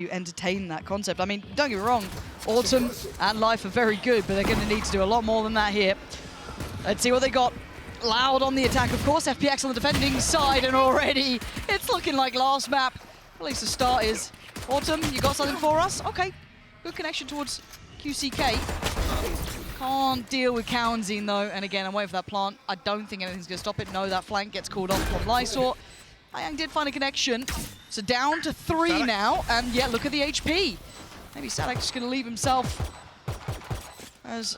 you entertain that concept. I mean, don't get me wrong, Autumn and Life are very good, but they're going to need to do a lot more than that here. Let's see what they got. Loud on the attack, of course. FPX on the defending side, and already it's looking like last map. At least the start is. Autumn, you got something for us? Okay, good connection towards QCK. Can't deal with Cowanzine though, and again, I'm waiting for that plant. I don't think anything's going to stop it. No, that flank gets called off from Lysor. Ayang did find a connection. So down to 3 now, and yeah, look at the HP. Maybe Sadak's just going to leave himself as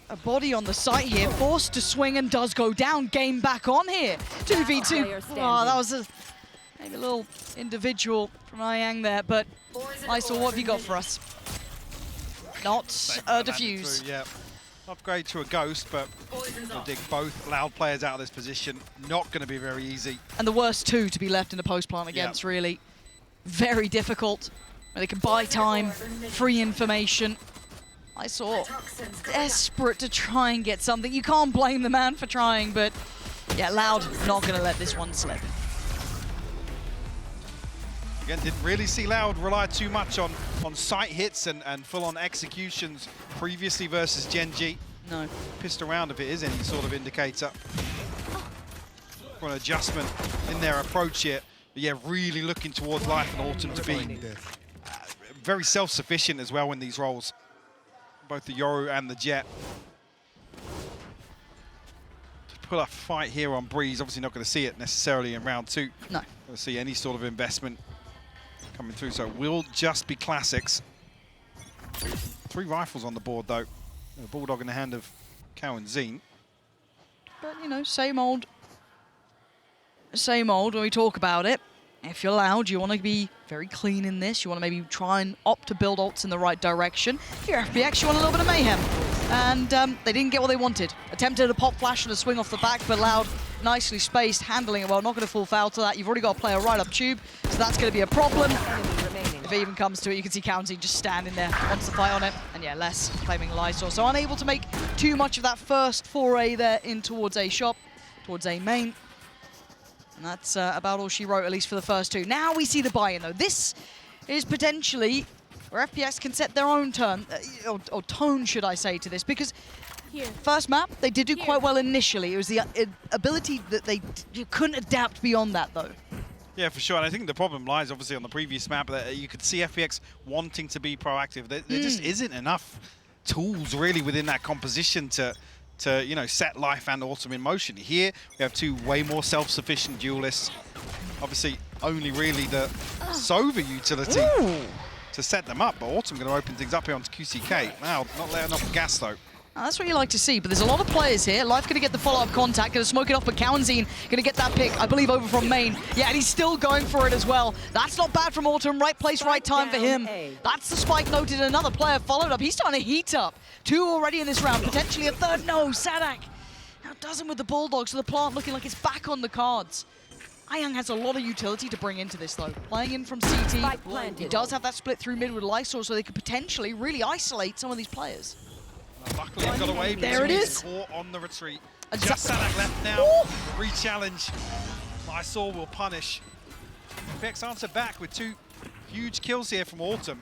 a body on the site here, forced to swing and does go down. Game back on here. 2v2. Oh, that was maybe a little individual from Ayang there, but Lysor, what have you got for us? Not a defuse. Yeah. Upgrade to a ghost, but we'll dig both Loud players out of this position. Not going to be very easy. And the worst two to be left in the post plant against, really. Very difficult. They can buy time, free information. I saw desperate to try and get something. You can't blame the man for trying, but yeah, Loud not going to let this one slip. Again, didn't really see Loud rely too much on sight hits and full-on executions previously versus Gen G. No. Pissed around if it is any sort of indicator. For an adjustment in their approach here. But yeah, really looking towards Life and Autumn to be very self-sufficient as well in these roles. Both the Yoru and the Jet. To put a fight here on Breeze, obviously not going to see it necessarily in round 2. No. Going to see any sort of investment coming through, so it will just be classics. 3 rifles on the board though. A Bulldog in the hand of Cowanzine. But you know, same old when we talk about it. If you're Loud, you want to be very clean in this. You want to maybe try and opt to build ults in the right direction. If you're FPX, you want a little bit of mayhem. And they didn't get what they wanted. Attempted a pop flash and a swing off the back, but Loud nicely spaced, handling it well. Not going to fall foul to that. You've already got a player right up tube, so that's going to be a problem. If it even comes to it, you can see Cowanzine just standing there, wants to fight on it. And yeah, less claiming Lysor. So unable to make too much of that first foray there in towards A shop, towards A main. And that's about all she wrote, at least for the first 2. Now we see the buy-in, though. This is potentially where FPX can set their own turn, or tone, should I say, to this. Because first map, they did do quite well initially. It was the ability that you couldn't adapt beyond that, though. Yeah, for sure. And I think the problem lies, obviously, on the previous map. That you could see FPX wanting to be proactive. There just isn't enough tools, really, within that composition to you know, set Life and Autumn in motion. Here we have 2 way more self-sufficient duelists. Obviously, only really the Sova utility to set them up, but Autumn going to open things up here onto QCK. Now, not letting off the gas though. That's what you like to see, but there's a lot of players here. Life going to get the follow-up contact, going to smoke it off, but Cowanzine going to get that pick, I believe, over from main. Yeah, and he's still going for it as well. That's not bad from Autumn. Right place, right time for him. That's the spike noted. Another player followed up. He's starting to heat up. 2 already in this round, potentially a third. No, Sadak. Now doesn't with the Bulldogs, so the plant looking like it's back on the cards. Ayang has a lot of utility to bring into this, though. Playing in from CT, he does have that split through mid with Lysor, so they could potentially really isolate some of these players. Luckily it got away, but there it is. Caught on the retreat. Just Sadak left now. Re-challenge. Lysor will punish. FPX answer back with 2 huge kills here from Autumn.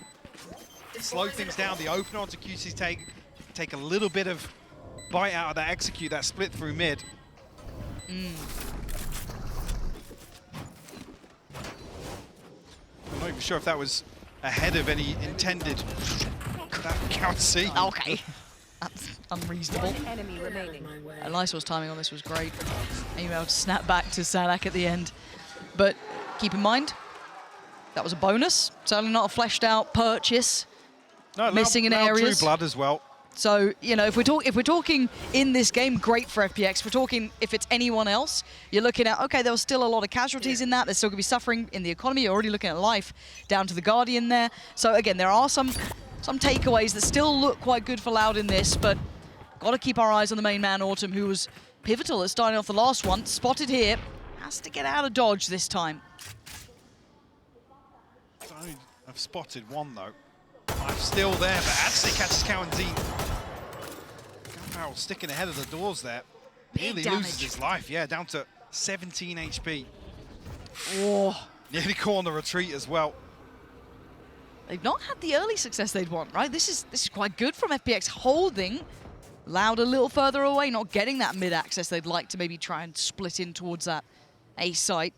Slow things down. The opener onto QC's take a little bit of bite out of that execute, that split through mid. I'm not even sure if that was ahead of any intended. That can't see. Okay. That's unreasonable. Lysor's timing on this was great. Email to snap back to Sadak at the end. But keep in mind, that was a bonus. Certainly not a fleshed out purchase. No, missing in Loud areas. Drew blood as well. So, you know, if we're talking in this game, great for FPX. We're talking if it's anyone else, you're looking at, okay, there was still a lot of casualties in that. They're still going to be suffering in the economy. You're already looking at Life down to the Guardian there. So, again, there are some takeaways that still look quite good for Loud in this, but got to keep our eyes on the main man, Autumn, who was pivotal at starting off the last one. Spotted here. Has to get out of dodge this time. I've spotted one, though. I'm still there, but actually catches Cowanzine. Gunbarrel sticking ahead of the doors there. Nearly loses his life, yeah, down to 17 HP. Oh. Nearly caught on the retreat as well. they've not had the early success they'd want, right? This is quite good from FPX, holding Loud a little further away, not getting that mid-access they'd like to maybe try and split in towards that A site.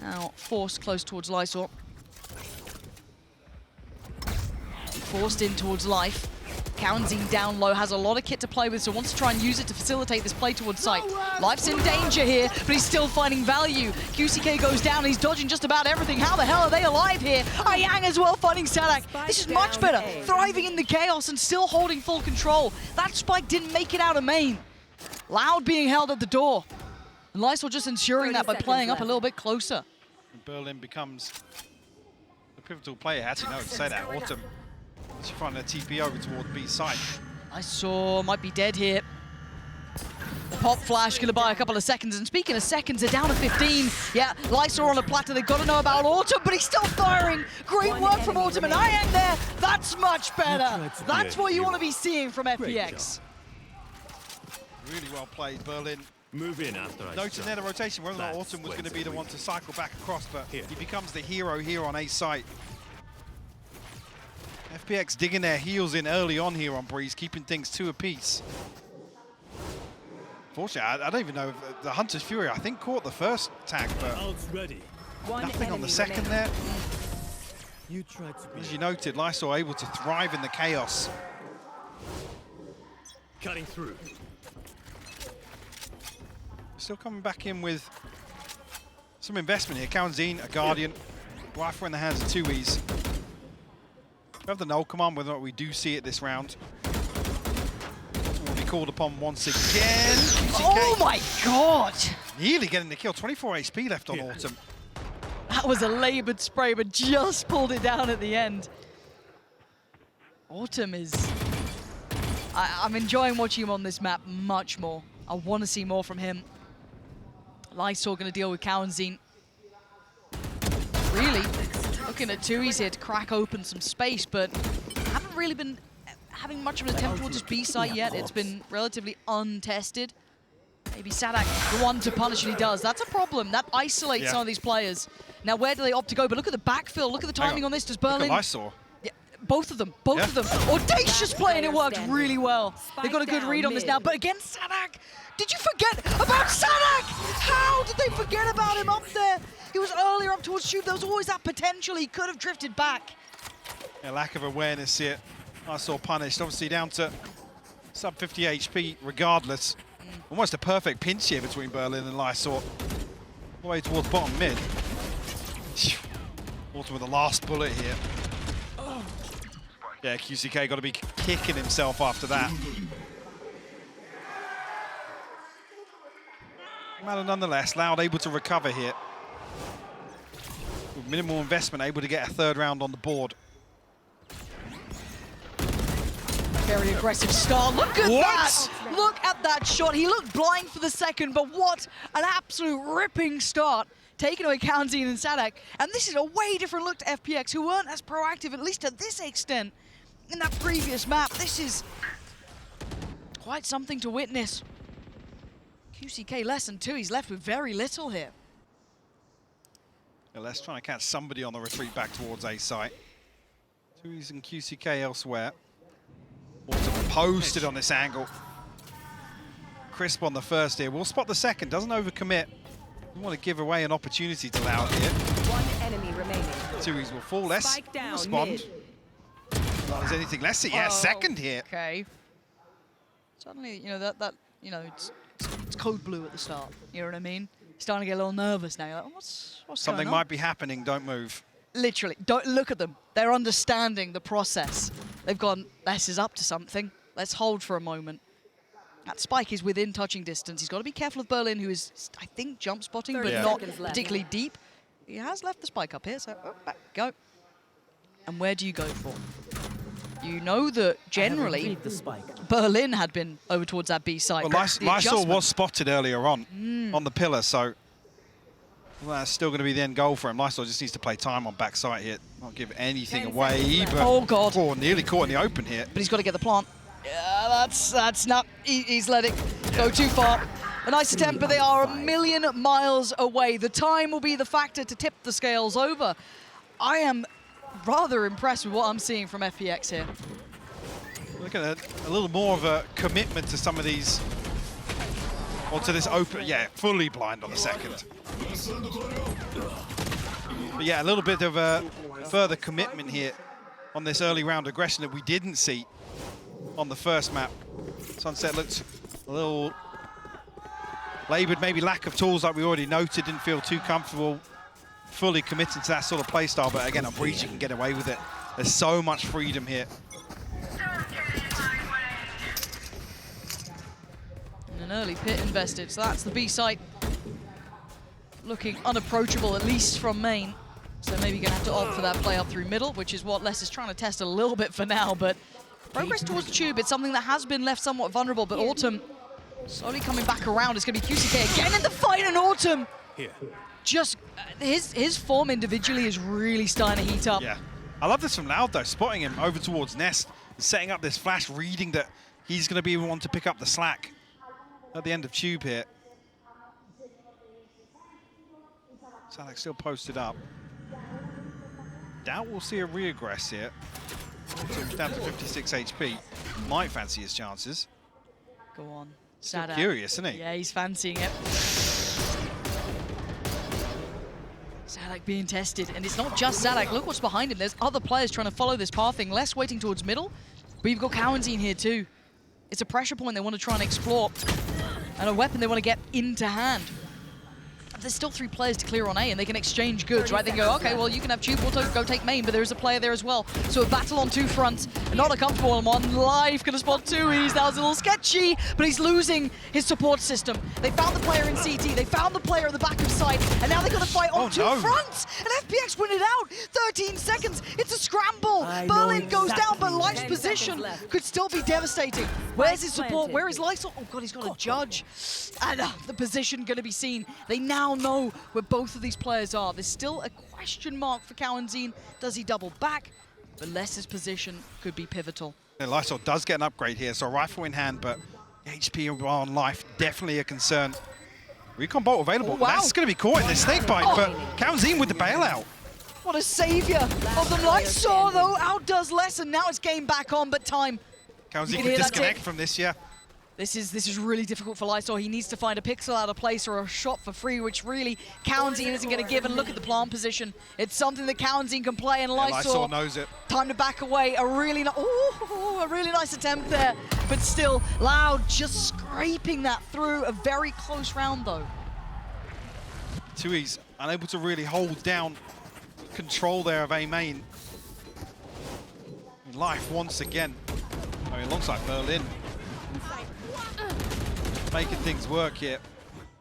Now, forced close towards Lysor. Forced in towards Life. Kaunzin down low, has a lot of kit to play with, so wants to try and use it to facilitate this play towards site. Life's in danger here, but he's still finding value. QCK goes down, he's dodging just about everything. How the hell are they alive here? Ayang as well fighting Sadak. This is much better, thriving in the chaos and still holding full control. That spike didn't make it out of main. Loud being held at the door. And Lysor just ensuring that by playing up a little bit closer. Berlin becomes the pivotal player. Actually, no, to say that. Autumn. She's finding a TP over toward B side. Lysor might be dead here. The pop flash gonna buy a couple of seconds, and speaking of seconds, they're down to 15. Yeah, Lysor on a platter, they've got to know about Autumn, but he's still firing. Great work from Autumn, and Ayang there, that's much better. That's what you want to be seeing from FPX. Really well played, Berlin. Move in after I Noting there the rotation, whether or not Autumn was going to be the one to cycle back across, but he becomes the hero here on A site. FPX digging their heels in early on here on Breeze, keeping things 2 apiece. Fortunately, I don't even know if the Hunter's Fury, I think, caught the first tag, but nothing on the second there. As you noted, Lysor able to thrive in the chaos. Cutting through. Still coming back in with some investment here. Kaunzin, a Guardian, rifle in the hands of 2Es. We have the null command, whether or not we do see it this round. Will be called upon once again. Oh my god! Nearly getting the kill. 24 HP left on Autumn. That was a labored spray, but just pulled it down at the end. Autumn is... I'm enjoying watching him on this map much more. I want to see more from him. Lysor going to deal with Kaunzin. Really looking at 2Es here to crack open some space, but haven't really been having much of an attempt towards this B site yet. It's been relatively untested. Maybe Sadak, the one to punish, and he does. That's a problem. That isolates some of these players. Now, where do they opt to go? But look at the backfill. Look at the timing on this. Does Berlin... Look at Lysor. Yeah, both of them. Both of them. Audacious play, and it worked really well. They've got a good read on this now. But against Sadak, did you forget about Sadak? How did they forget about him up there? He was earlier up towards shoot. There was always that potential. He could have drifted back. A lack of awareness here. Lysor punished. Obviously down to sub 50 HP regardless. Almost a perfect pinch here between Berlin and Lysor. All the way towards bottom mid. Autumn with the last bullet here. Yeah, QCK got to be kicking himself after that. Matter nonetheless, Loud able to recover here. With minimal investment, able to get a 3rd round on the board. Very aggressive start. Look at that! Look at that shot. He looked blind for the second, but what an absolute ripping start. Taking away Kaunzin and Sadak. And this is a way different look to FPX, who weren't as proactive, at least to this extent, in that previous map. This is quite something to witness. QCK less than 2. He's left with very little here. Les trying to catch somebody on the retreat back towards A site. 2Es and QCK elsewhere. Autumn posted on this angle. Crisp on the first here. We'll spot the second. Doesn't overcommit. Doesn't want to give away an opportunity to Loud here. 1 enemy remaining. 2Es will fall. Less respond. Not as anything less. Yeah, second here. Okay. Suddenly, you know, it's code blue at the start. You know what I mean? Starting to get a little nervous now. You're like, what's Something going on? might be happening. Don't move. Literally, don't look at them. They're understanding the process. They've gone, this is up to something. Let's hold for a moment. That spike is within touching distance. He's got to be careful of Berlin, who is, I think, jump spotting, but not particularly deep. He has left the spike up here, so back go. And where do you go for? You know that generally Berlin had been over towards that B site. Well, Lysor was spotted earlier on the pillar, so that's still going to be the end goal for him. Lysor just needs to play time on backside here, not give anything away. But oh god! Oh, nearly caught in the open here. But he's got to get the plant. Yeah, that's not. He's let it go too far. A nice attempt, but they are a million miles away. The time will be the factor to tip the scales over. I am rather impressed with what I'm seeing from FPX here. Look at a little more of a commitment to some of these, or to this open, yeah, fully blind on the second. But yeah, a little bit of a further commitment here on this early round aggression that we didn't see on the first map. Sunset looked a little laboured, maybe lack of tools like we already noted, didn't feel too comfortable fully committing to that sort of play style, but again, on Breach you can get away with it. There's so much freedom here. And an early pit invested, so that's the B site. Looking unapproachable, at least from main. So maybe gonna have to opt for that play up through middle, which is what Les is trying to test a little bit for now, but progress towards the tube, it's something that has been left somewhat vulnerable, but Autumn slowly coming back around. It's gonna be QCK again in the fight, and Autumn just, his form individually is really starting to heat up. Yeah, I love this from Loud though, spotting him over towards Nest, setting up this flash, reading that he's gonna be the one to pick up the slack at the end of tube here. Salak still posted up. Doubt we'll see a reaggress here. Autumn's down to 56 HP. Might fancy his chances. Go on. Still curious, isn't he? Yeah, he's fancying it. Zadak being tested, and it's not just Zadak. Look what's behind him. There's other players trying to follow this pathing. Less waiting towards middle, but you've got Cowanzine here too. It's a pressure point they want to try and explore, and a weapon they want to get into hand. There's still 3 players to clear on A, and they can exchange goods, right? They can go, okay, well, you can have tube, we'll go take main, but there is a player there as well. So a battle on 2 fronts, and not a comfortable one. Live gonna spot 2Es. That was a little sketchy, but he's losing his support system. They found the player in CT, they found the player at the back of site, and now they got to fight on 2 fronts. And FPX win it out. 13 seconds. It's a scramble. Berlin goes down, but Life's position could still be devastating. Where's his support? Where is Lysol? Oh god, he's got a judge. And the position gonna be seen. They now know where both of these players are. There's still a question mark for Cowanzine. Does he double back? But Les's position could be pivotal. And Lysol does get an upgrade here, so rifle in hand, but HP on life definitely a concern. Recon bolt available. Oh, wow. That's going to be caught in this snake bite, but Cowanzine with the bailout. What a savior of the Lysol, though. Outdoes Les, and now it's game back on, but time. Cowanzine can disconnect from this, yeah. This is really difficult for Lysol. He needs to find a pixel out of place or a shot for free, which really Cowanzine isn't going to give. And look at the plant position. It's something that Cowanzine can play, and Lysol knows it. Time to back away. A really nice attempt there, but still Loud just scraping that through. A very close round though. 2Es unable to really hold down control there of A main. Life once again. I mean, alongside Berlin. Making things work here.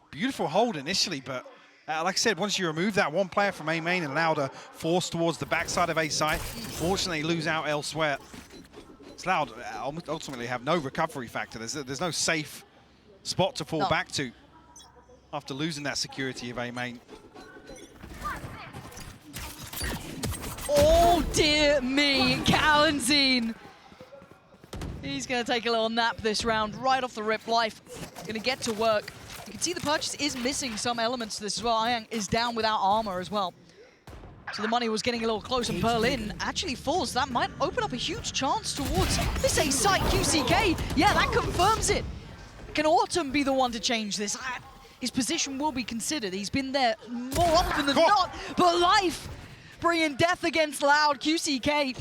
Beautiful hold initially, but like I said, once you remove that one player from A main and allow a force towards the backside of A site, unfortunately lose out elsewhere. It's Loud ultimately have no recovery factor. There's no safe spot to fall back to after losing that security of A main. Oh dear me, Cowanzine. He's going to take a little nap this round, right off the rip. Life going to get to work. You can see the purchase is missing some elements to this as well. Ayang is down without armor as well. So the money was getting a little close, and Berlin actually falls. That might open up a huge chance towards this A site QCK. Yeah, that confirms it. Can Autumn be the one to change this? His position will be considered. He's been there more often than not, but Life bringing death against Loud. QCK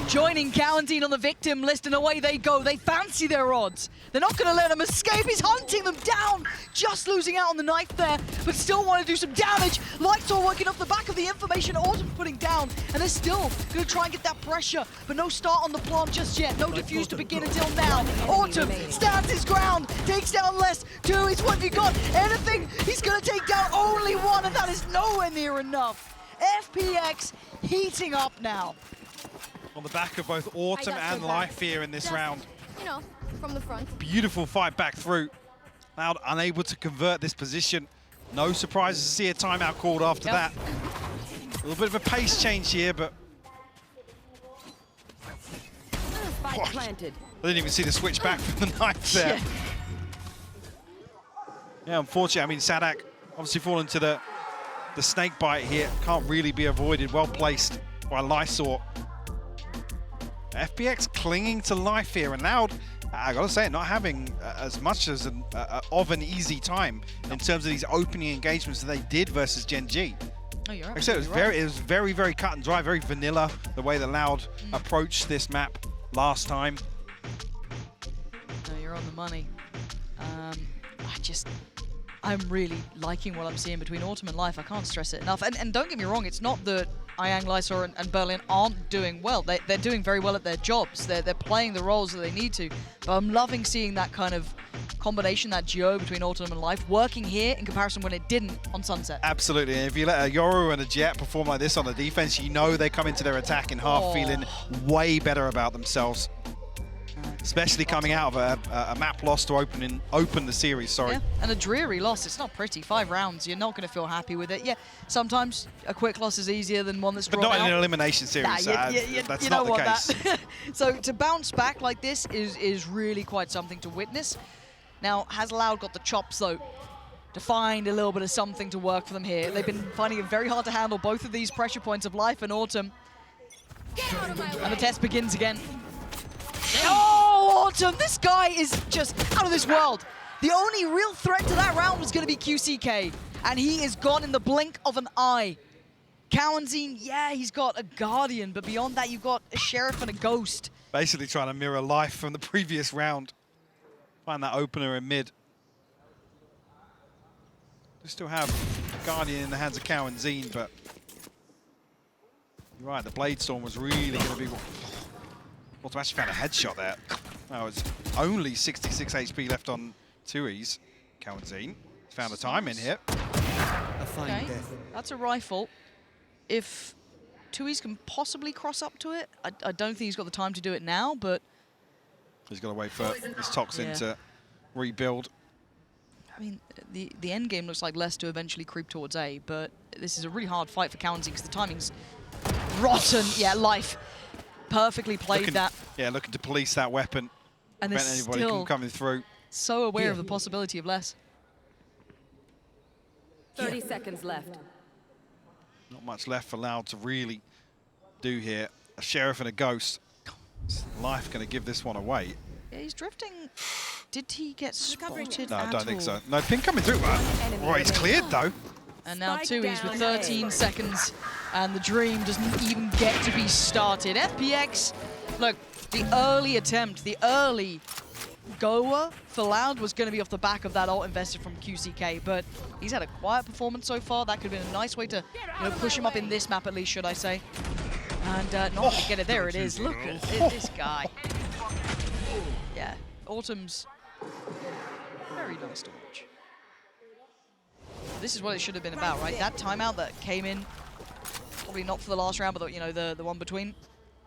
joining Cowanzine on the victim list, and away they go. They fancy their odds. They're not going to let him escape. He's hunting them down. Just losing out on the knife there, but still want to do some damage. Lightsaw working off the back of the information Autumn's putting down, and they're still going to try and get that pressure, but no start on the plant just yet. No defuse to begin until now. Autumn stands his ground, takes down less. 2 is what you got. Anything, he's going to take down only 1, and that is nowhere near enough. FPX heating up now. On the back of both Autumn and Life here in this round. You know, from the front. Beautiful fight back through. Loud unable to convert this position. No surprises to see a timeout called after that. A little bit of a pace change here, but... Planted. I didn't even see the switch back from the knife there. Yeah, unfortunately, I mean, Sadak obviously falling to the snake bite here. Can't really be avoided. Well placed while Lysor. FPX clinging to life here, and Loud, I gotta say, not having as much as an easy time in terms of these opening engagements that they did versus Gen G. Oh, you're Like I said, it was right. very cut and dry, very vanilla, the way that Loud approached this map last time. No, you're on the money. I'm really liking what I'm seeing between Autumn and Life. I can't stress it enough. And don't get me wrong, it's not that Ayang, Lysor, and Berlin aren't doing well. They're doing very well at their jobs. They're playing the roles that they need to. But I'm loving seeing that kind of combination, that duo between Autumn and Life, working here in comparison when it didn't on Sunset. Absolutely, and if you let a Yoru and a Jet perform like this on the defense, you know they come into their attack in half feeling way better about themselves. Especially coming out of a map loss to open the series, sorry. Yeah, and a dreary loss. It's not pretty. 5 rounds, you're not going to feel happy with it. Yeah, sometimes a quick loss is easier than one that's drawn out. But not in an elimination series. That's not the case. So to bounce back like this is really quite something to witness. Now, has Loud got the chops, though, to find a little bit of something to work for them here? They've been finding it very hard to handle both of these pressure points of Life and Autumn. And the test begins again. Oh, Autumn, this guy is just out of this world. The only real threat to that round was going to be QCK, and he is gone in the blink of an eye. Cowanzine, yeah, he's got a Guardian, but beyond that, you've got a Sheriff and a Ghost. Basically trying to mirror Life from the previous round. Find that opener in mid. They still have Guardian in the hands of Cowanzine, but you're right, the Blade Storm was really going to be... Autumn actually found a headshot there. Now it's only 66 HP left on 2Es. Cowanzine found a time in here. Okay, that's a rifle. If 2Es can possibly cross up to it, I don't think he's got the time to do it now, but... He's got to wait for his Toxin to rebuild. I mean, the end game looks like less to eventually creep towards A, but this is a really hard fight for Cowanzine because the timing's rotten. Yeah, Life perfectly played that. Yeah, looking to police that weapon. And prevent anybody from coming through. So aware of the possibility of less. 30 seconds left. Not much left for Loud to really do here. A Sheriff and a Ghost. Is Life going to give this one away? Yeah, he's drifting. Did he get spotted? No, I don't think so. No, ping coming through. Oh, he's cleared though. And now 2Es with 13 seconds, and the dream doesn't even get to be started. FPX, look, the early attempt, the early goer for Loud was going to be off the back of that ult invested from QCK, but he's had a quiet performance so far. That could have been a nice way to push him up in this map at least, should I say. And not going to get it. There it is. Look at this guy. Yeah, Autumn's very nice to watch. This is what it should have been about, right? That timeout that came in, probably not for the last round, but the one between.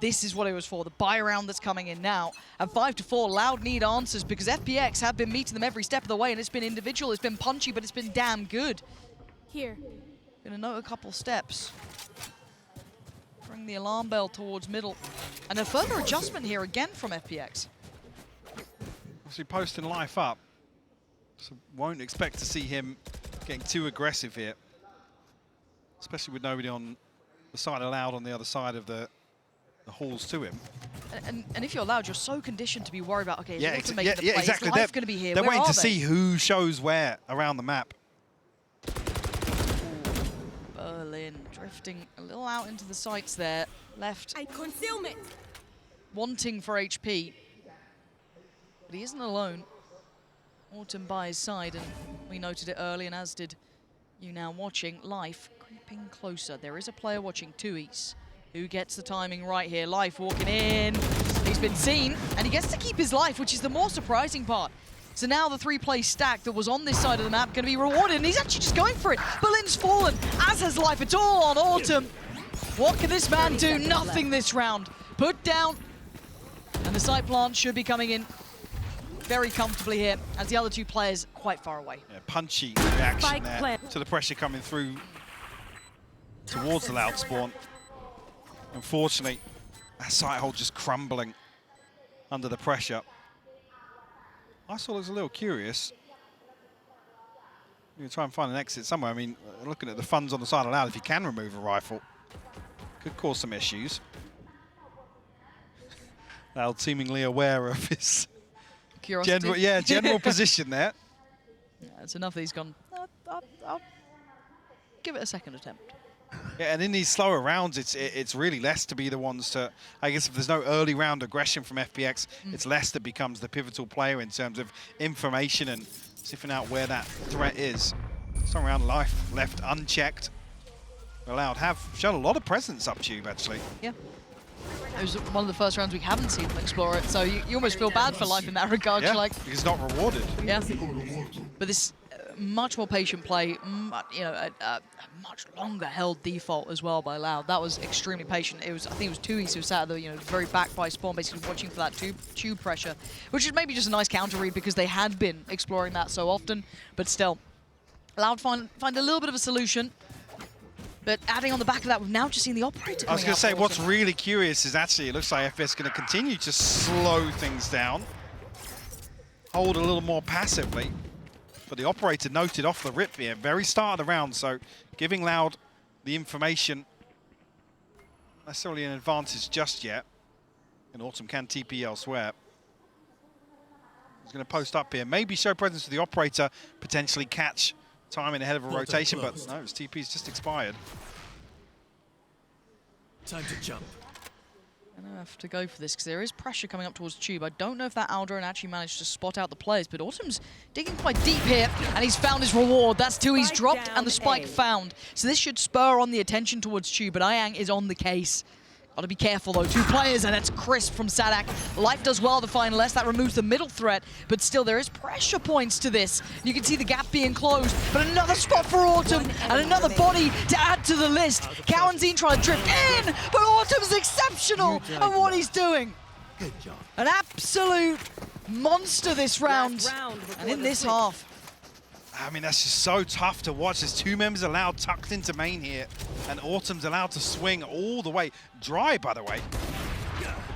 This is what it was for, the buy round that's coming in now. At 5-4, Loud need answers because FPX have been meeting them every step of the way, and it's been individual, it's been punchy, but it's been damn good. Here. Gonna note a couple steps. Bring the alarm bell towards middle. And a further adjustment here again from FPX. Obviously posting Life up, so won't expect to see him getting too aggressive here. Especially with nobody on the side of Loud on the other side of the halls to him. And if you're Loud, you're so conditioned to be worried about, okay, yeah, is exactly. Life going to be here? They're Where waiting are to they? see who shows where around the map. Berlin drifting a little out into the sights there. Left. Concealment. Wanting for HP. But he isn't alone. Autumn by his side, and we noted it early, and as did you now watching. Life creeping closer. There is a player watching 2Es. Who gets the timing right here? Life walking in. He's been seen, and he gets to keep his life, which is the more surprising part. So now the 3-play stack that was on this side of the map going to be rewarded, and he's actually just going for it. Berlin's fallen, as has Life. It's all on Autumn. What can this man do? Nothing this round. Put down, and the side plant should be coming in very comfortably here, as the other two players quite far away. Yeah, punchy reaction there to the pressure coming through towards the Loud spawn. Unfortunately, that sight hold just crumbling under the pressure. I saw it was a little curious. You can try and find an exit somewhere. I mean, looking at the funds on the side of Loud, if you can remove a rifle, Could cause some issues. Loud seemingly aware of his general position there. Yeah, it's enough that he's gone, I'll give it a second attempt. Yeah, and in these slower rounds, it's really less to be the ones to, I guess if there's no early round aggression from FPX, it's less that becomes the pivotal player in terms of information and sniffing out where that threat is. Some round life left unchecked. Loud have shown a lot of presence up Tube, actually. Yeah. It was one of the first rounds we haven't seen them explore it, so you almost feel bad for Life in that regard. Yeah, like, because it's not rewarded. Yeah. But this much more patient play, you know, a much longer held default as well by Loud. That was extremely patient. It was, I think it was Tuis who sat at the, you know, very back by spawn, basically watching for that tube pressure, which is maybe just a nice counter read because they had been exploring that so often. But still, Loud find a little bit of a solution. But adding on the back of that, we've now just seen the operator. I was going to say, what's really curious is actually it looks like FPX is going to continue to slow things down, hold a little more passively. But the operator noted off the rip here, very start of the round, so giving Loud the information, not necessarily an advantage just yet. And Autumn can TP elsewhere. He's going to post up here, maybe show presence to the operator, potentially catch timing ahead of a rotation, but no, his TP's just expired. Time to jump. I'm going to have to go for this because there is pressure coming up towards Tube. I don't know if that Aldrin actually managed to spot out the players, but Autumn's digging quite deep here, and he's found his reward. That's two he's dropped and the spike found. So this should spur on the attention towards Tube, but Ayang is on the case. Got to be careful though, two players, and that's crisp from Sadak. Life does well to find less, that removes the middle threat, but still there is pressure points to this. You can see the gap being closed, but another spot for Autumn, and another body to add to the list. Cowanzine trying to drift in, but Autumn's exceptional at what he's doing. Good job. An absolute monster this round, and in this half. I mean, that's just so tough to watch. There's two members allowed tucked into main here, and Autumn's allowed to swing all the way. Dry, by the way.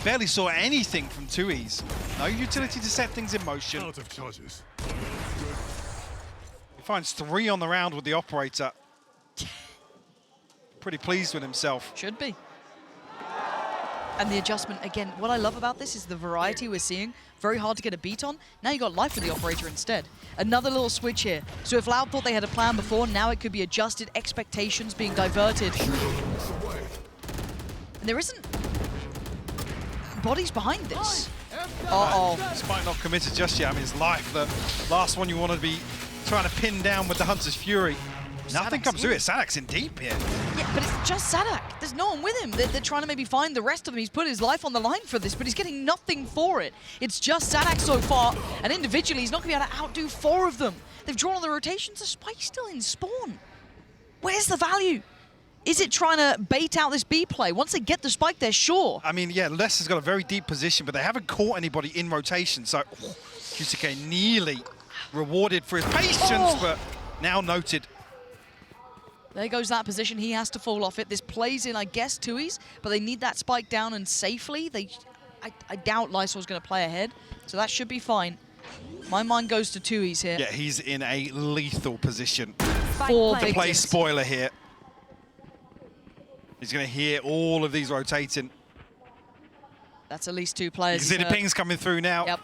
Barely saw anything from Tuis. No utility to set things in motion. Out of charges. He finds 3 on the round with the operator. Pretty pleased with himself. Should be. And the adjustment, again, what I love about this is the variety we're seeing. Very hard to get a beat on. Now you got Life with the operator instead. Another little switch here. So if Loud thought they had a plan before, now it could be adjusted, expectations being diverted. And there isn't bodies behind this. Uh-oh. Despite not committed just yet, I mean, it's Life, the last one you want to be trying to pin down with the Hunter's Fury. Nothing comes through it. Sadak's in deep here. Yeah, but it's just Sadak. There's no one with him. They're trying to maybe find the rest of them. He's put his life on the line for this, but he's getting nothing for it. It's just Sadak so far, and individually, he's not going to be able to outdo 4 of them. They've drawn all the rotations. The spike's still in spawn. Where's the value? Is it trying to bait out this B play? Once they get the spike, they're sure. I mean, yeah, Les has got a very deep position, but they haven't caught anybody in rotation, so Yusuke nearly rewarded for his patience, but now noted. There goes that position. He has to fall off it. This plays in, I guess, Tuis, but they need that spike down and safely. I doubt Lysol's going to play ahead, so that should be fine. My mind goes to Tuis here. Yeah, he's in a lethal position. 4 big Play hits. spoiler here. He's going to hear all of these rotating. That's at least 2 players. You can see the pings coming through now. Yep.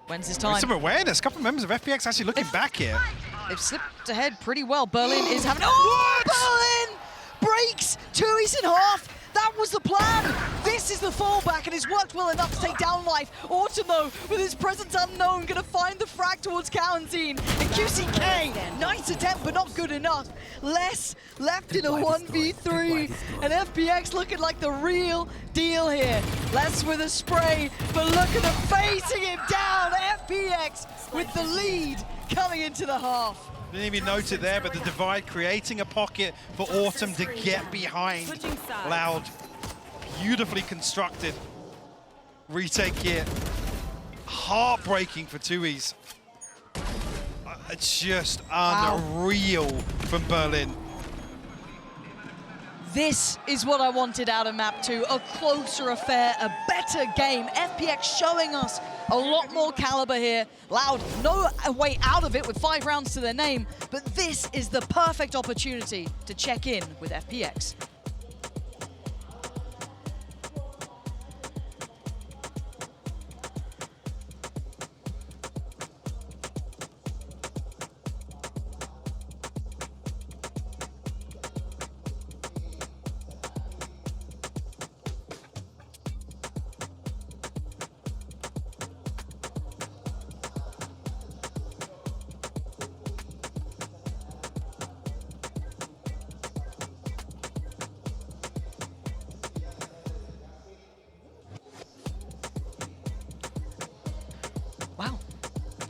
When's his time? Some awareness. A couple of members of FPX actually looking back here. They've slipped ahead pretty well. Berlin is having... Oh, Berlin breaks Tuis in half. That was the plan. This is the fallback, and it's worked well enough to take down Life. Autumn, though, with his presence unknown, going to find the frag towards Cowanzine. And QCK, nice attempt, but not good enough. Less left in a 1v3, and FPX looking like the real deal here. Less with a spray, but look at them facing him down. FPX with the lead coming into the half. Didn't even note it there, but the divide creating a pocket for Autumn to get behind. Loud, beautifully constructed retake here. Heartbreaking for Tuis. Just unreal from Berlin. This is what I wanted out of map 2, a closer affair, a better game. FPX showing us a lot more caliber here. Loud, no way out of it with 5 rounds to their name, but this is the perfect opportunity to check in with FPX.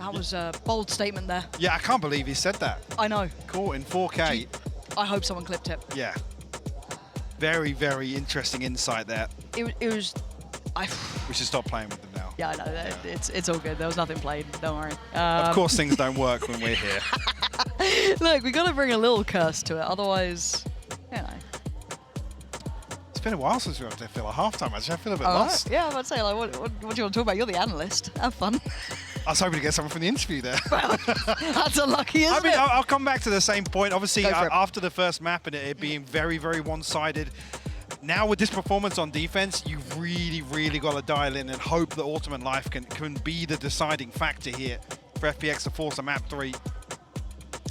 That was a bold statement there. Yeah, I can't believe he said that. I know. Caught in 4K. I hope someone clipped it. Yeah. Very, very interesting insight there. It was... We should stop playing with them now. Yeah, I know. Yeah. It's all good. There was nothing played. Don't worry. Of course, things don't work when we're here. Look, we got to bring a little curse to it. Otherwise, you know. It's been a while since we went to feel a halftime match. I feel a bit lost. Yeah, I would say, like, what do you want to talk about? You're the analyst. Have fun. I was hoping to get someone from the interview there. Well, that's unlucky, isn't I mean, it? I'll come back to the same point. Obviously, Go for it. after the first map and it being very, very one-sided, now with this performance on defense, you've really, really got to dial in and hope that Autumn and Life can be the deciding factor here for FPX to force a map 3.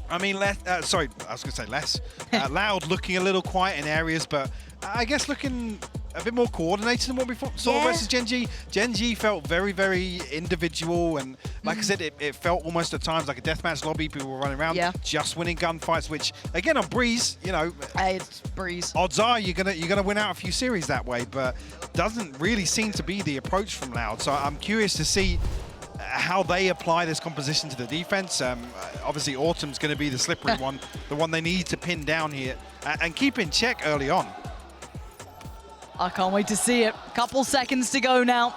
I mean, sorry, I was going to say less. Loud looking a little quiet in areas, but I guess looking a bit more coordinated than what we saw versus Gen G. Gen G felt very, very individual, and like I said, it felt almost at times like a deathmatch lobby. People were running around, just winning gunfights. Which again on Breeze, you know, It's Breeze. odds are you're gonna win out a few series that way, but doesn't really seem to be the approach from Loud. So I'm curious to see how they apply this composition to the defense. Obviously, Autumn's going to be the slippery one, the one they need to pin down here and keep in check early on. I can't wait to see it. Couple seconds to go now.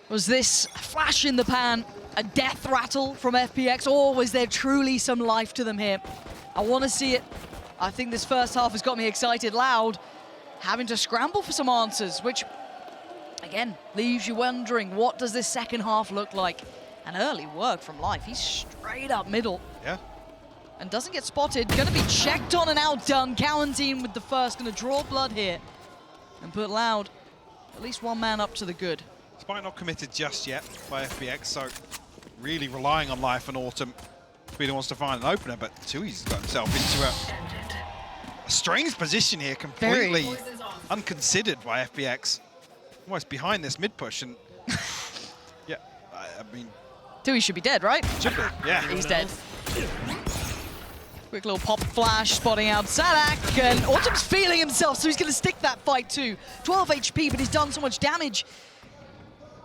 Was this flash in the pan a death rattle from FPX, or was there truly some life to them here? I want to see it. I think this first half has got me excited. Loud having to scramble for some answers, which, again, leaves you wondering, what does this second half look like? An early work from Life. He's straight up middle. Yeah. And doesn't get spotted. Going to be checked on and outdone. Callantine with the first. Going to draw blood here. And put Loud at least one man up to the good. Despite not committed just yet by FPX, so really relying on Life and Autumn. Speeder wants to find an opener, but Tui's got himself into a strange position here, completely unconsidered by FPX. Almost behind this mid push, and yeah, I mean, Tui should be dead, right? should be, yeah. He's dead. Quick little pop flash, spotting out Sadak, and Autumn's feeling himself, so he's going to stick that fight too. 12 HP, but he's done so much damage.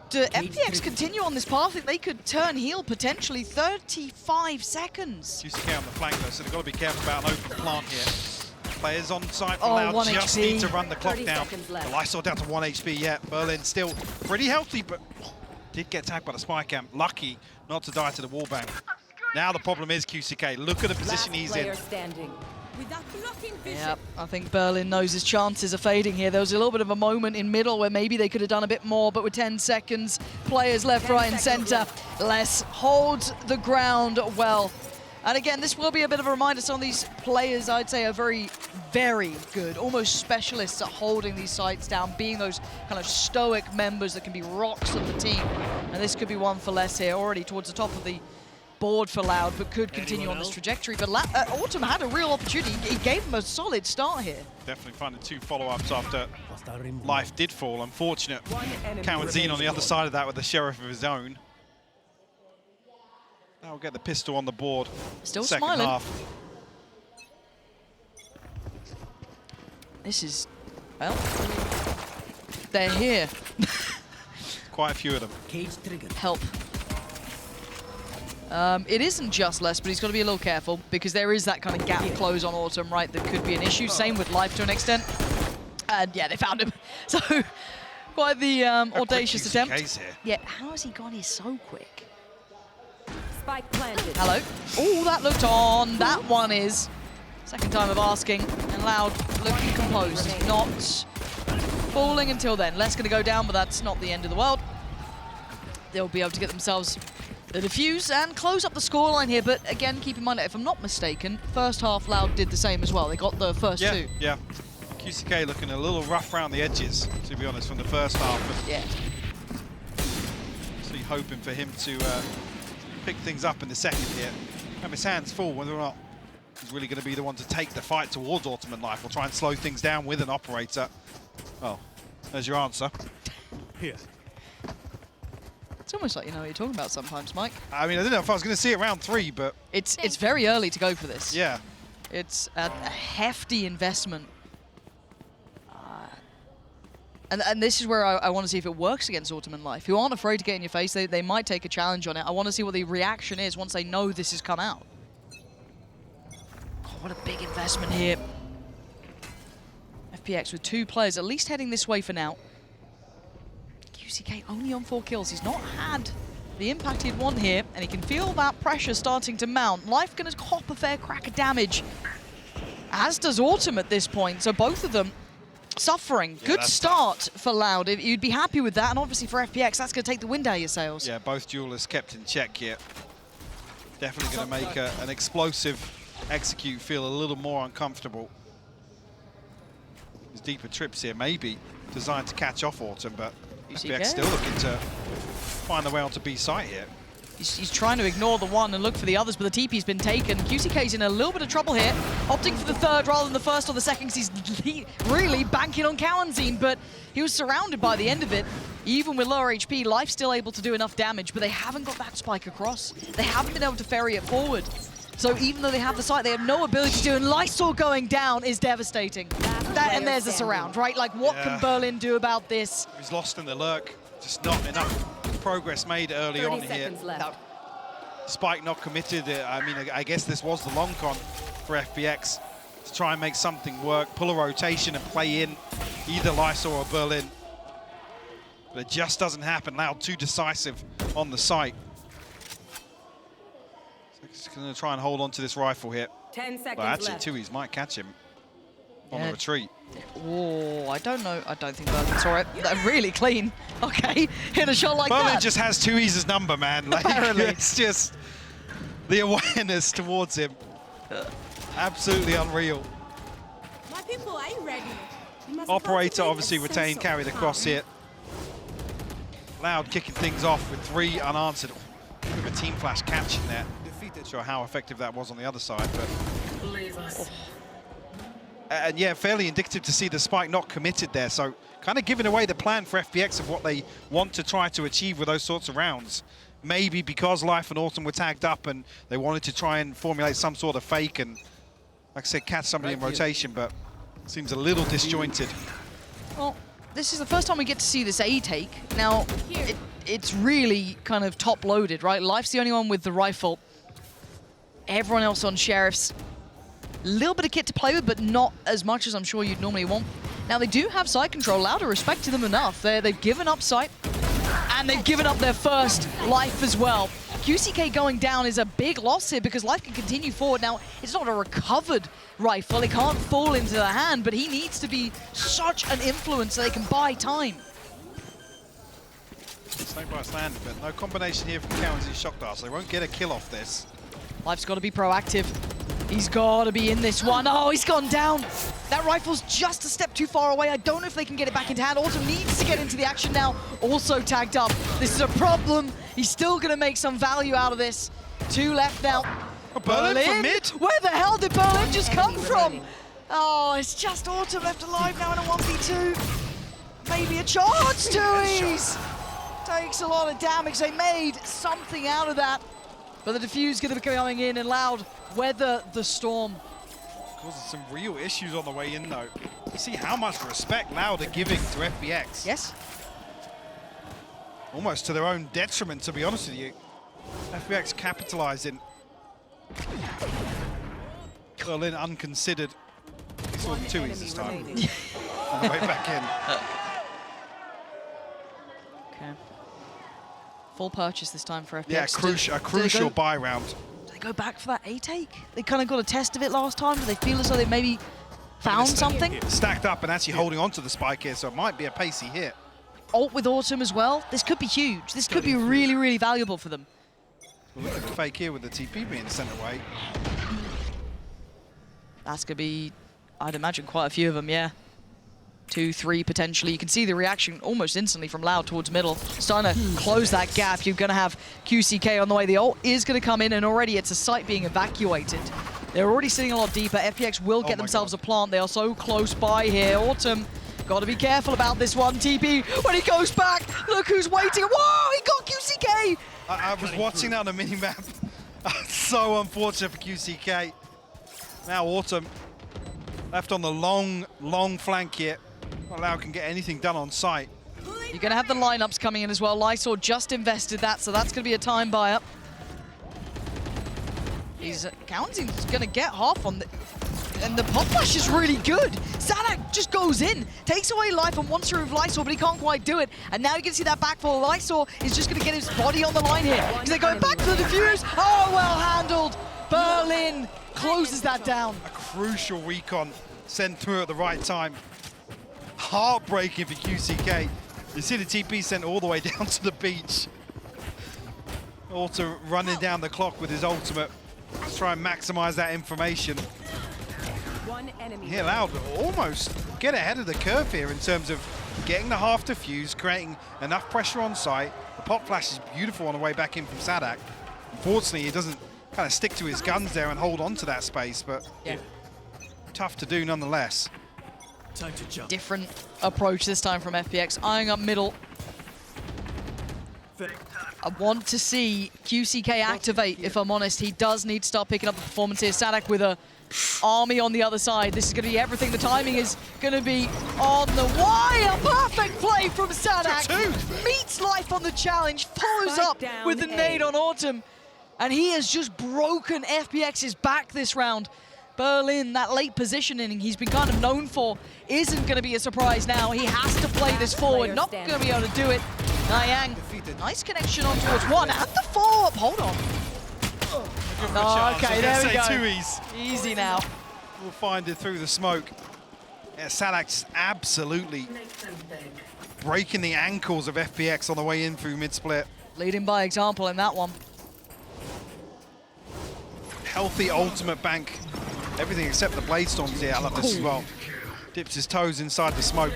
Do FPX continue on this path? They could turn heel potentially 35 seconds. QCK on the flank though, so they've got to be careful about an open plant here. Players on site for Oh, Loud 1 just HP. need to run the clock 30 down. seconds left. The Lysol down to 1 HP, yeah. Berlin still pretty healthy, but did get tagged by the spy cam. Lucky not to die to the wallbang. Now the problem is QCK. Look at the position he's in. Standing. Without blocking vision. Yep, I think Berlin knows his chances are fading here. There was a little bit of a moment in middle where maybe they could have done a bit more, but with 10 seconds, players left, right, and center. Les holds the ground well. And again, this will be a bit of a reminder. Some of these players, I'd say, are very, very good, almost specialists at holding these sites down, being those kind of stoic members that can be rocks of the team. And this could be one for Les here, already towards the top of the board for Loud, but could continue on this trajectory. But Autumn had a real opportunity. He gave him a solid start here. Definitely finding 2 follow-ups after Life did fall. Unfortunate. Cowardine on the other side of that with the Sheriff of his own. Now we'll get the pistol on the board. Still second smiling. half. This is, well, they're here. Quite a few of them. Cage triggered. Help. It isn't just Les, but he's got to be a little careful because there is that kind of gap close on Autumn, right, that could be an issue. Same with Life to an extent. And yeah, they found him. So quite the audacious attempt. Here. Yeah, how has he gone here so quick? Spike planted. Hello. Oh, that looked on. That one is. Second time of asking. And Loud looking composed. Not falling until then. Les going to go down, but that's not the end of the world. They'll be able to get themselves the defuse and close up the scoreline here. But again, keep in mind, if I'm not mistaken, first half Loud did the same as well. They got the first 2. Yeah. QCK looking a little rough around the edges, to be honest, from the first half. Yeah. Actually hoping for him to pick things up in the second here. Have his hands full whether or not he's really going to be the one to take the fight towards Autumn and Life or try and slow things down with an operator. Well, there's your answer. Here. It's almost like you know what you're talking about sometimes, Mike. I mean, I didn't know if I was going to see it round 3, but It's very early to go for this. yeah. It's a hefty investment. And this is where I want to see if it works against Autumn and Life, who aren't afraid to get in your face. They might take a challenge on it. I want to see what the reaction is once they know this has come out. Oh, what a big investment here. FPX with 2 players at least heading this way for now. QCK only on 4 kills. He's not had the impact he'd want here, and he can feel that pressure starting to mount. Life gonna cop a fair crack of damage, as does Autumn at this point. So both of them suffering. Yeah, good that's start tough. for Loud. You'd be happy with that, and obviously for FPX, that's going to take the wind out of your sails. Yeah, both duelists kept in check here. Definitely going to make an explosive execute feel a little more uncomfortable. There's deeper trips here, maybe designed to catch off Autumn, but FPX still looking to find their way onto B site here. He's trying to ignore the one and look for the others, but the TP's been taken. QCK's in a little bit of trouble here, opting for the third rather than the first or the second, because he's really banking on Cowanzine, but he was surrounded by the end of it. Even with lower HP, Life's still able to do enough damage, but they haven't got that spike across. They haven't been able to ferry it forward. So even though they have the site, they have no ability to do, and Lysol going down is devastating. And there's a surround, right? Like, what can Berlin do about this? He's lost in the lurk, just not enough progress made early on here. Left. Spike not committed. I mean, I guess this was the long con for FPX to try and make something work, pull a rotation and play in either Lysol or Berlin. But it just doesn't happen. Loud too decisive on the site. So he's going to try and hold on to this rifle here. 10 seconds But actually, left. Tui's might catch him on the retreat. Oh, I don't know. I don't think Berlin saw it. They're really clean. Okay, hit a shot like Berlin that. just has Tui's number, man. Like, Apparently. it's just the awareness towards him. Absolutely unreal. My people, are you ready? You must Operator cultivate obviously a retained, sense of carried across calm. here. Loud kicking things off with 3 unanswered. With a team flash catching there. Not sure how effective that was on the other side, but... And yeah, fairly indicative to see the spike not committed there. So kind of giving away the plan for FPX of what they want to try to achieve with those sorts of rounds. Maybe because Life and Autumn were tagged up and they wanted to try and formulate some sort of fake and, like I said, catch somebody in rotation, but seems a little disjointed. Well, this is the first time we get to see this A take. Now, it's really kind of top-loaded, right? Life's the only one with the rifle. Everyone else on Sheriffs. A little bit of kit to play with, but not as much as I'm sure you'd normally want. Now, they do have side control. Loud are respecting them enough. They've given up sight, and they've given up their first life as well. QCK going down is a big loss here because Life can continue forward. Now, it's not a recovered rifle. It can't fall into the hand, but he needs to be such an influence so they can buy time. Snake Bite's landed, but no combination here from Cowan's shock dart, so they won't get a kill off this. Life's got to be proactive. He's got to be in this one. Oh, he's gone down. That rifle's just a step too far away. I don't know if they can get it back into hand. Autumn needs to get into the action now. Also tagged up. This is a problem. He's still going to make some value out of this. 2 left now. Oh, Berlin from mid? Where the hell did Berlin just come from? Oh, it's just Autumn left alive now in a 1v2. Maybe a chance, Tui's. Takes a lot of damage. They made something out of that. But the defuse going to be coming in and Loud weather the storm. Causing some real issues on the way in, though. You see how much respect Loud are giving to FPX. Yes. Almost to their own detriment, to be honest with you. FPX capitalizing. Berlin unconsidered. He saw the Tui's this time. On the way back in. Okay. Full purchase this time for FPX. Yeah, a crucial buy round. Do they go back for that A take? They kind of got a test of it last time. Do they feel as though they maybe found something? Stacked up and actually holding on to the spike here, so it might be a pacey hit. Ult with Autumn as well. This could be huge. This could be really, really valuable for them. Well, look at the fake here with the TP being sent away. That's going to be, I'd imagine, quite a few of them, yeah. 2, 3 potentially. You can see the reaction almost instantly from Loud towards middle. Starting to close that gap. You're going to have QCK on the way. The ult is going to come in, and already it's a site being evacuated. They're already sitting a lot deeper. FPX will get themselves a plant. They are so close by here. Autumn, got to be careful about this one. TP, when he goes back, look who's waiting. Whoa, he got QCK! I was watching that on the mini-map. So unfortunate for QCK. Now Autumn left on the long flank here. Not Loud can get anything done on site. You're going to have the lineups coming in as well. Lysor just invested that, so that's going to be a time buyer. He's Counting's going to get half on the... And the pop flash is really good. Sadak just goes in, takes away life and wants to remove Lysor, but he can't quite do it. And now you can see that backfall. Lysor is just going to get his body on the line here. Because they're going back to the defuse. Oh, well handled. Berlin closes that down. A crucial recon sent through at the right time. Heartbreaking for QCK. You see the TP sent all the way down to the beach. Autumn running down the clock with his ultimate. Let's try and maximize that information. One enemy. Here, Loud almost get ahead of the curve here in terms of getting the half defuse, creating enough pressure on site. The pop flash is beautiful on the way back in from Sadak. Unfortunately, he doesn't kind of stick to his guns there and hold on to that space, but Yeah. tough to do nonetheless. Time to jump. Different approach this time from FPX, eyeing up middle. I want to see QCK activate, if I'm honest. He does need to start picking up the performance here. Sadak with a army on the other side. This is going to be everything. The timing is going to be on the wire. Perfect play from Sadak. Meets life on the challenge, follows Spike up down with the A. nade on Autumn. And he has just broken FPX's back this round. Berlin, that late positioning he's been kind of known for, isn't going to be a surprise now. He has to play this forward. Not going to be able to do it. Nyang, nice connection on towards one. And the follow-up, hold on. Oh, okay, there we go. Easy now. We'll find it through the smoke. Yeah, Sadak's absolutely breaking the ankles of FPX on the way in through mid-split. Leading by example in that one. Healthy ultimate bank. Everything except the blade storms here. I love this as well. Dips his toes inside the smoke.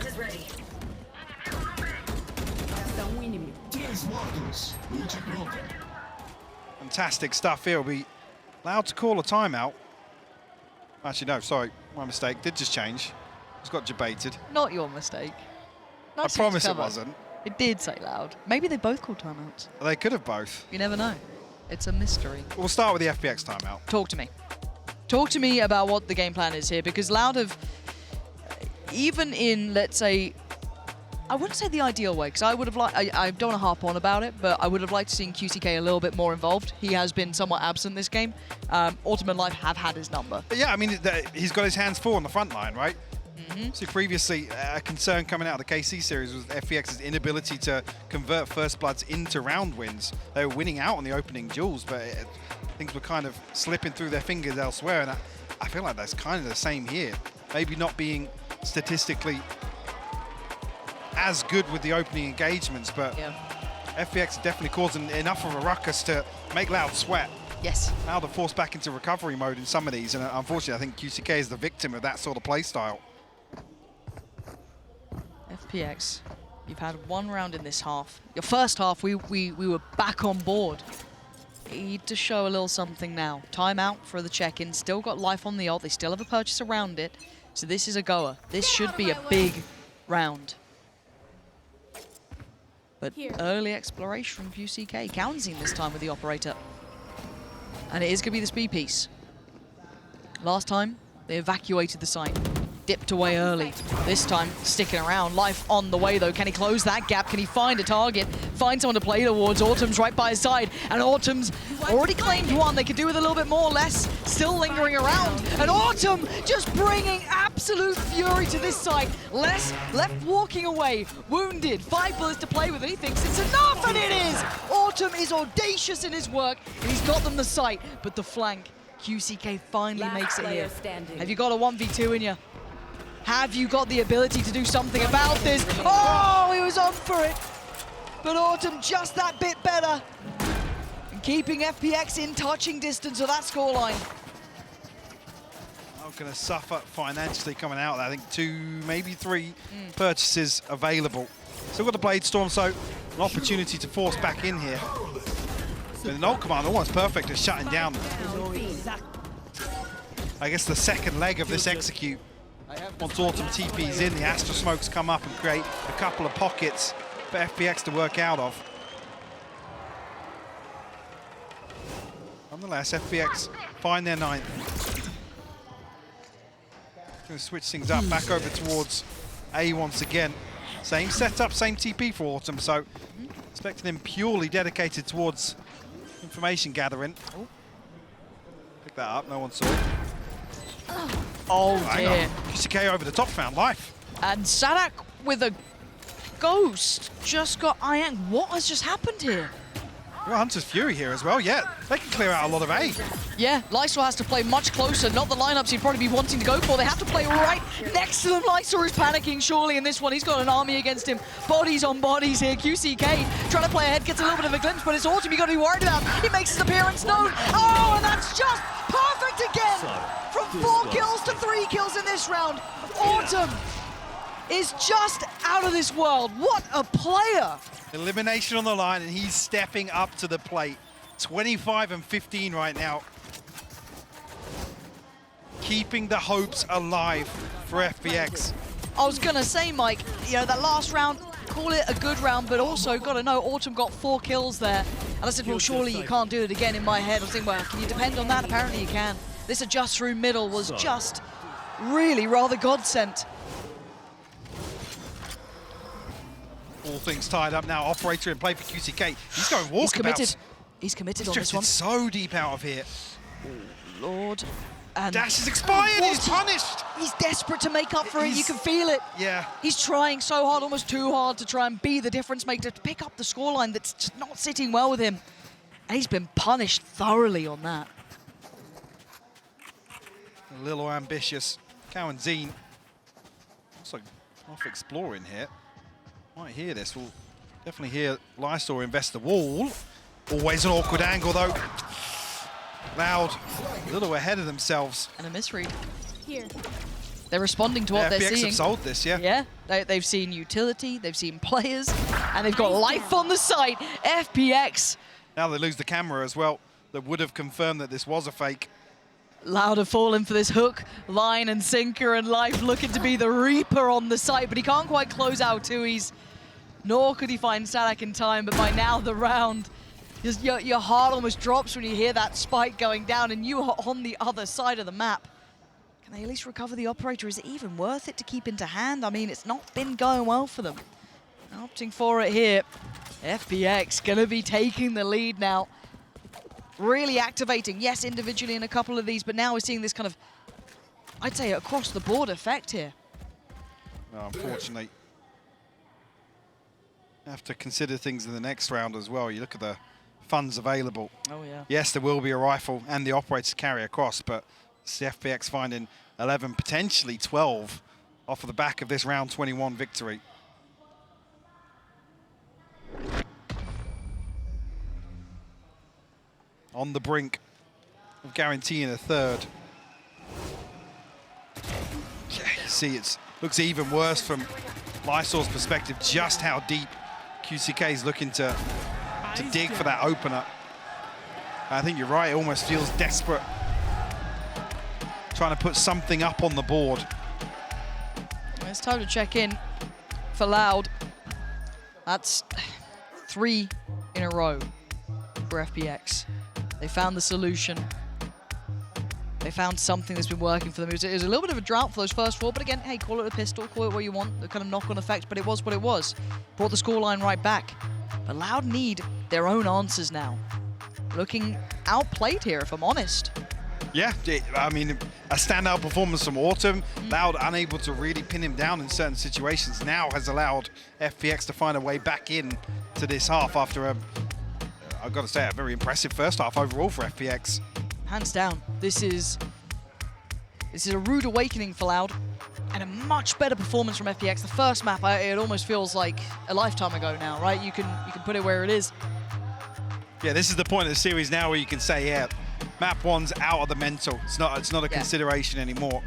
Fantastic stuff here. We'll be allowed to call a timeout. Actually, no, sorry, my mistake. Did just change. Just got debated. Not your mistake. I promise it wasn't. It did say Loud. Maybe they both called timeouts. They could have both. You never know. It's a mystery. We'll start with the FPX timeout. Talk to me. Talk to me about what the game plan is here, because Loud have, even in, let's say, I wouldn't say the ideal way, because I would have liked, I don't want to harp on about it, but I would have liked to see QCK a little bit more involved. He has been somewhat absent this game. Autumn and Life have had his number. But yeah, I mean, he's got his hands full on the front line, right? So previously, a concern coming out of the KC series was FPX's inability to convert First Bloods into round wins. They were winning out on the opening duels, but things were kind of slipping through their fingers elsewhere, and I feel like that's kind of the same here. Maybe not being statistically as good with the opening engagements, but Yeah. FPX definitely causing enough of a ruckus to make Loud sweat. Yes. Now they're forced back into recovery mode in some of these, and unfortunately I think QCK is the victim of that sort of play style. FPX, you've had one round in this half. Your first half, we were back on board. Need to show a little something now. Timeout for the check-in. Still got life on the ult. They still have a purchase around it. So this is a goer. This should be a big round. But early exploration from QCK. Counting this time with the operator. And it is going to be the speed piece. Last time, they evacuated the site. Dipped away early. This time, sticking around. Life on the way, though. Can he close that gap? Can he find a target? Find someone to play towards. Autumn's right by his side. And Autumn's already claimed one. They could do with a little bit more. Less still lingering around. And Autumn just bringing absolute fury to this site. Less left walking away. Wounded. 5 bullets to play with. And he thinks it's enough. And it is! Autumn is audacious in his work. And he's got them the site. But the flank. QCK finally makes it here. Have you got a 1v2 in you? Have you got the ability to do something about this? Oh, he was on for it. But Autumn just that bit better. And keeping FPX in touching distance of that scoreline. I'm going to suffer financially coming out. I think 2, maybe 3 purchases available. Still got the Blade Storm, so an opportunity to force back in here. But an ult command almost perfect at shutting down, I guess, the second leg of this execute. Once Autumn TP's in, the Astra Smokes come up and create a couple of pockets for FPX to work out of. Nonetheless, FPX find their 9th. Going to switch things up, back over towards A once again. Same setup, same TP for Autumn, so expecting him purely dedicated towards information gathering. Oh. Pick that up, no one saw it. Oh Hang dear. on. QCK over the top, found life. And Sadak with a ghost just got Iang. What has just happened here? Well, Hunter's Fury here as well, yeah. They can clear out a lot of A. Yeah, Lysor has to play much closer, not the lineups he'd probably be wanting to go for. They have to play right next to them. Lysor is panicking surely in this one. He's got an army against him. Bodies on bodies here. QCK trying to play ahead, gets a little bit of a glimpse, but it's Autumn you got to be worried about. He makes his appearance known. Oh, and that's just perfect again! From 4 kills to 3 kills in this round. Autumn is just out of this world. What a player! Elimination on the line, and he's stepping up to the plate. 25 and 15 right now. Keeping the hopes alive for FPX. I was gonna say, Mike, you know, that last round, call it a good round, but also gotta know Autumn got 4 kills there. And I said, well, surely you can't do it again in my head. I was thinking, well, can you depend on that? Apparently you can. This adjust through middle was just really rather godsend. All things tied up now. Operator in play for QCK. He's going walkabouts. He's committed. He's committed on this Drifted one. so deep out of here. Lord. And Dash is expired. He's punished. He's desperate to make up for it. You can feel it. Yeah. He's trying so hard, almost too hard, to try and be the difference maker, to pick up the scoreline that's just not sitting well with him. And he's been punished thoroughly on that. A little ambitious. Cow and Zine. Also off exploring here. Might hear this. We'll definitely hear Lysor invest the wall. Always an awkward angle though. Loud. A little ahead of themselves. And a misread. Here. They're responding to what they're FPX seeing. have sold this, yeah. Yeah, they've seen utility, they've seen players, and they've got life on the site. FPX. Now they lose the camera as well. That would have confirmed that this was a fake. Loud have fallen for this hook, line and sinker, and Life looking to be the Reaper on the site, but he can't quite close out Tui's, nor could he find Sadak in time, but by now the round, your heart almost drops when you hear that spike going down and you are on the other side of the map. Can they at least recover the operator? Is it even worth it to keep into hand? I mean, it's not been going well for them. Opting for it here. FPX gonna be taking the lead now. Really activating, yes, individually in a couple of these, but now we're seeing this kind of, I'd say, across the board effect here. No, unfortunately. Have to consider things in the next round as well. You look at the funds available. Oh, yeah. Yes, there will be a rifle and the operator to carry across, but it's the FPX finding 11, potentially 12 off of the back of this round 21 victory. On the brink of guaranteeing a third. Yeah, you see it looks even worse from Lysor's perspective, just how deep QCK is looking to dig for that opener. I think you're right, it almost feels desperate. Trying to put something up on the board. It's time to check in for Loud. That's 3 in a row for FPX. They found the solution. They found something that's been working for them. It was a little bit of a drought for those first 4, but again, hey, call it a pistol, call it what you want, the kind of knock-on effect, but it was what it was. Brought the scoreline right back. But Loud need their own answers now. Looking outplayed here, if I'm honest. Yeah, I mean, a standout performance from Autumn. Loud unable to really pin him down in certain situations now has allowed FPX to find a way back in to this half after a, I've got to say, a very impressive first half overall for FPX. Hands down, this is a rude awakening for Loud and a much better performance from FPX. The first map, it almost feels like a lifetime ago now, right? You can put it where it is. Yeah, this is the point of the series now where you can say, yeah, map 1's out of the mental. It's not a consideration anymore.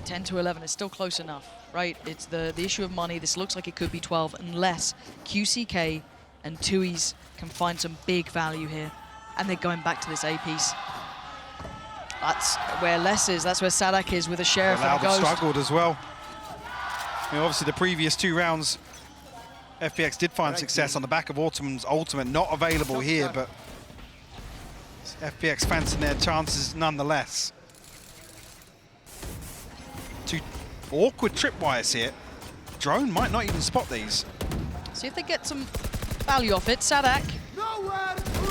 10 to 11 is still close enough, right? It's the issue of money. This looks like it could be 12 unless QCK and Tui's can find some big value here. And they're going back to this A piece. That's where Les is. That's where Sadak is with a Sheriff and a Ghost. Struggled as well. I mean, obviously, the previous 2 rounds, FPX did find success on the back of Autumn's ultimate. Not available here, but FPX fancying their chances nonetheless. awkward tripwires here. Drone might not even spot these. See if they get some value off it. Sadak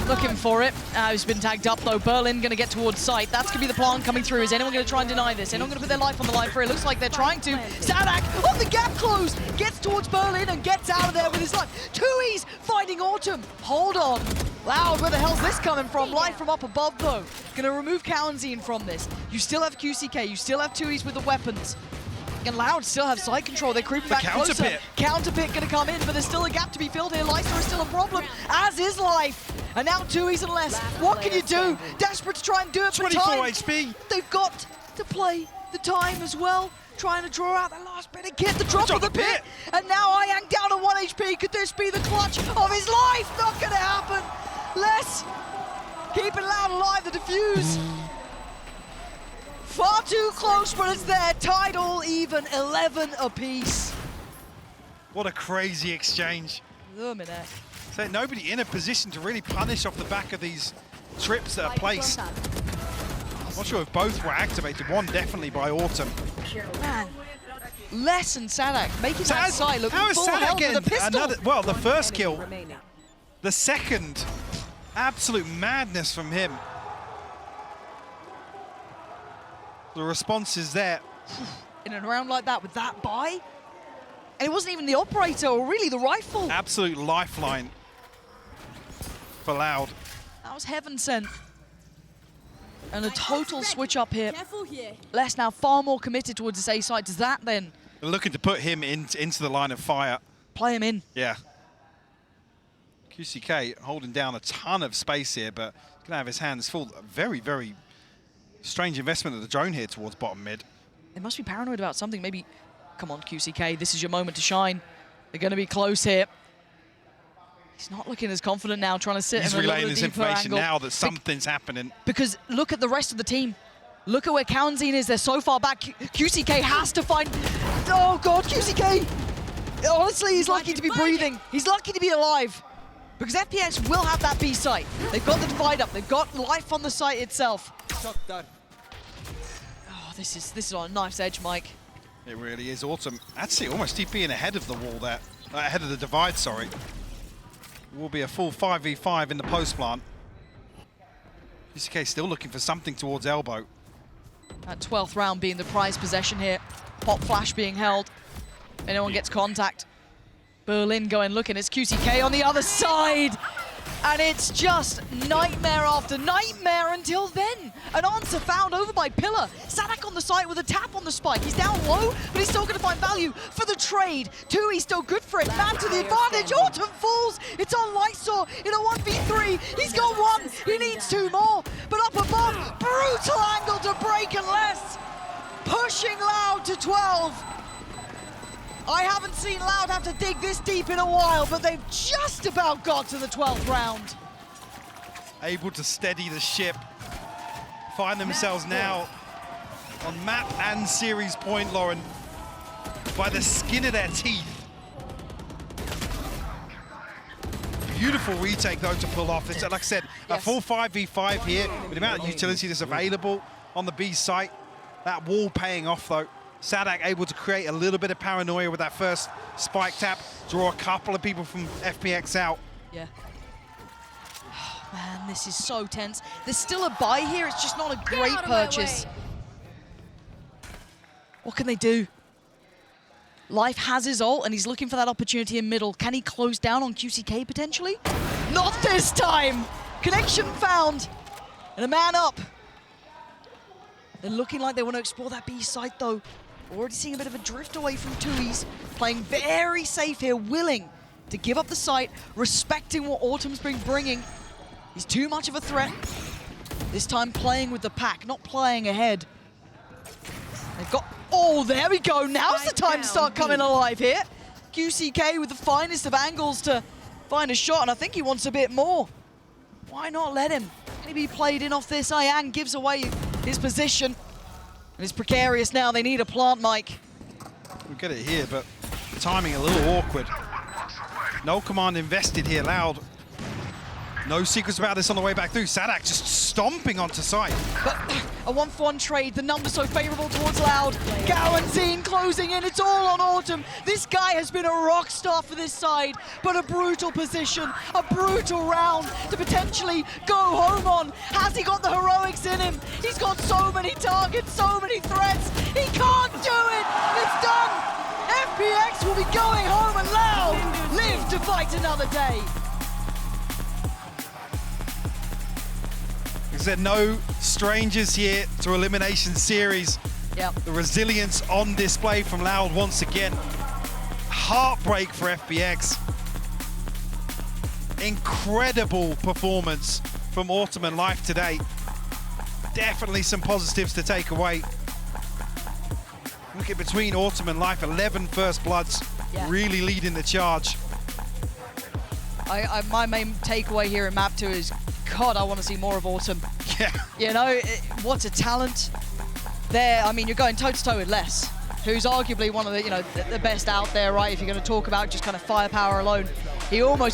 looking for it. He's been tagged up though. Berlin going to get towards site. That's going to be the plan coming through. Is anyone going to try and deny this? Anyone going to put their life on the line for it? Looks like they're trying to. Sadak on the gap closed. Gets towards Berlin and gets out of there with his life. Tui's finding Autumn. Hold on. Loud, where the hell's this coming from? Life from up above though. Going to remove Kalanzine from this. You still have QCK. You still have Tui's with the weapons. And Loud still have side control. They're creeping back closer. Counterpit going to come in, but there's still a gap to be filled here. Lysa is still a problem, as is Life. And now Tui's and less. What can you do? Desperate to try and do it for 24 time. HP. They've got to play the time as well. Trying to draw out that last bit of kit. The drop of the pit. And now Ayang down to 1 HP. Could this be the clutch of his life? Not going to happen. Less keeping Loud alive. The defuse. Far too close, but it's there. Tied all even, 11 apiece. What a crazy exchange. Luminec. So nobody in a position to really punish off the back of these trips that are placed. I'm not sure if both were activated. One definitely by Autumn. Man, Less and Sadak making that side look how is full Sadak health with a getting pistol. another? Well, the first Enemy kill, remaining. the second, absolute madness from him. The response is there. In a round like that with that buy. And it wasn't even the operator or really the rifle. Absolute lifeline for Loud. That was heaven sent. And a total switch up here. Careful here. Les now far more committed towards this A side. Does that then They're looking to put him into the line of fire. play him in? Yeah. QCK holding down a ton of space here, but he's gonna have his hands full. A very, very strange investment of the drone here towards bottom mid. They must be paranoid about something. Maybe, come on QCK, this is your moment to shine. They're going to be close here. He's not looking as confident now, trying to sit He's in a little relaying bit this deeper information angle. now that something's happening. Because look at the rest of the team. Look at where Kalanzine is. They're so far back. QCK has to find... Oh, God, QCK! Honestly, he's lucky to be breathing. He's lucky to be alive. Because FPX will have that B site. They've got the divide up. They've got life on the site itself. Oh, this is on a knife's edge, Mike. It really is. Autumn, actually almost TPing ahead of the wall there. Ahead of the divide, sorry. It will be a full 5v5 in the post plant. QCK still looking for something towards elbow. That 12th round being the prize possession here. Pop flash being held. Anyone gets contact. Berlin going looking. It's QCK on the other side. And it's just nightmare after nightmare until then. An answer found over by Pillar. Sadak on the site with a tap on the spike. He's down low, but he's still going to find value for the trade. Tui still good for it. Man to the advantage. Autumn falls. It's on Lysaw in a 1v3. He's got one. He needs two more. But up above, brutal angle to break and less. Pushing Loud to 12. I haven't seen Loud have to dig this deep in a while, but they've just about got to the 12th round. Able to steady the ship. Find themselves now on map and series point, Lauren, by the skin of their teeth. Beautiful retake, though, to pull off. It's, like I said, a full 5v5 here with the amount of utility that's available on the B site. That wall paying off, though. Sadak able to create a little bit of paranoia with that first spike tap, draw a couple of people from FPX out. Yeah. Oh, man, this is so tense. There's still a buy here. It's just not a great purchase. What can they do? Life has his ult, and he's looking for that opportunity in middle. Can he close down on QCK potentially? Not this time! Connection found. And a man up. They're looking like they want to explore that B site, though. Already seeing a bit of a drift away from Tui's. Playing very safe here, willing to give up the site, respecting what Autumn's been bringing. He's too much of a threat. This time playing with the pack, not playing ahead. They've got... Oh, there we go. Now's the time to start coming alive here. QCK with the finest of angles to find a shot, and I think he wants a bit more. Why not let him? Can he be played in off this? Ayang gives away his position. And it's precarious now. They need a plant, Mike. We'll get it here, but the timing a little awkward. No command invested here. Loud No secrets about this on the way back through. Sadak just stomping onto site. But a 1-for-1 trade, the numbers so favorable towards Loud. Guaranteeing closing in, it's all on Autumn. This guy has been a rock star for this side, but a brutal position, a brutal round to potentially go home on. Has he got the heroics in him? He's got so many targets, so many threats. He can't do it, it's done. FPX will be going home and Loud live to fight another day. There are no strangers here to Elimination Series. Yep. The resilience on display from Loud once again. Heartbreak for FPX. Incredible performance from Autumn and Life today. Definitely some positives to take away. Look at between Autumn and Life, 11 first bloods, really leading the charge. My main takeaway here in map 2 is, God, I want to see more of Autumn. Yeah. You know, what a talent. There, I mean, you're going toe-to-toe with Les, who's arguably one of the, you know, the best out there, right? If you're going to talk about just kind of firepower alone. He almost